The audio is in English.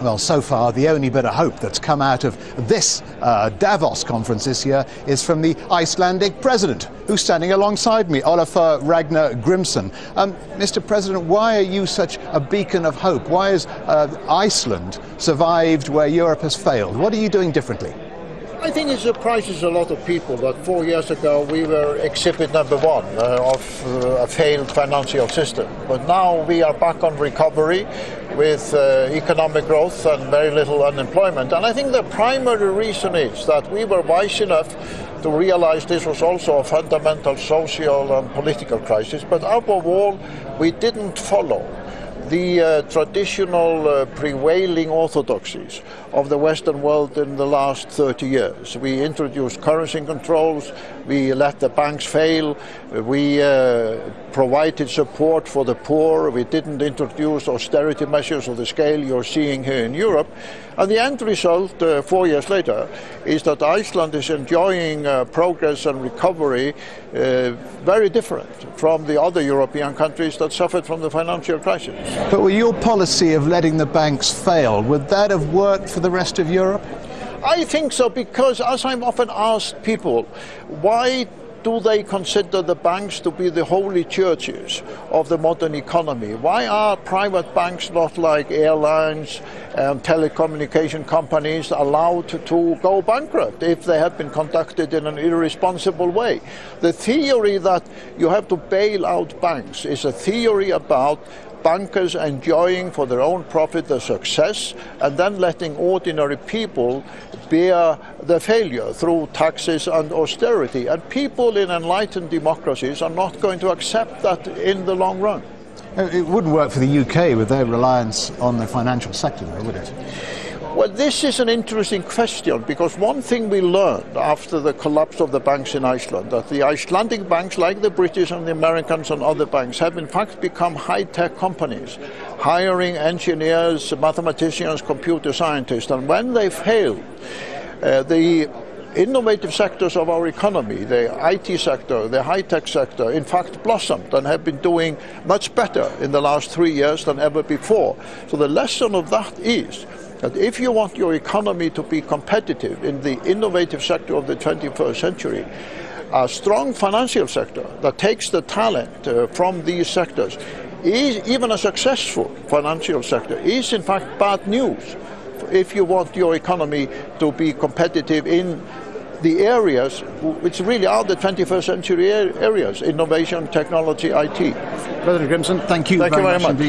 Well, so far, the only bit of hope that's come out of this Davos conference this year is from the Icelandic president, who's standing alongside me, Ólafur Ragnar Grímsson. Mr. President, why are you such a beacon of hope? Why has Iceland survived where Europe has failed? What are you doing differently? I think it surprises a lot of people that 4 years ago we were exhibit number one of a failed financial system. But now we are back on recovery with economic growth and very little unemployment. And I think the primary reason is that we were wise enough to realize this was also a fundamental social and political crisis. But above all, we didn't follow the traditional prevailing orthodoxies of the Western world in the last 30 years. We introduced currency controls, we let the banks fail, we provided support for the poor, we didn't introduce austerity measures of the scale you're seeing here in Europe. And the end result, 4 years later, is that Iceland is enjoying progress and recovery very different from the other European countries that suffered from the financial crisis. But with your policy of letting the banks fail, would that have worked for the rest of Europe? I think so, because as I'm often asked people, why do they consider the banks to be the holy churches of the modern economy? Why are private banks, not like airlines and telecommunication companies, allowed to go bankrupt if they have been conducted in an irresponsible way? The theory that you have to bail out banks is a theory about bankers enjoying for their own profit the success and then letting ordinary people bear the failure through taxes and austerity. And people in enlightened democracies are not going to accept that in the long run. It wouldn't work for the UK with their reliance on the financial sector, though, would it? Well, this is an interesting question, because one thing we learned after the collapse of the banks in Iceland, that the Icelandic banks, like the British and the Americans and other banks, have in fact become high-tech companies, hiring engineers, mathematicians, computer scientists. And when they failed, the innovative sectors of our economy, the IT sector, the high-tech sector, in fact blossomed and have been doing much better in the last 3 years than ever before. So the lesson of that is that if you want your economy to be competitive in the innovative sector of the 21st century, a strong financial sector that takes the talent from these sectors, even a successful financial sector, is in fact bad news if you want your economy to be competitive in the areas which really are the 21st century areas: innovation, technology, IT. President Grímsson, thank you very much indeed.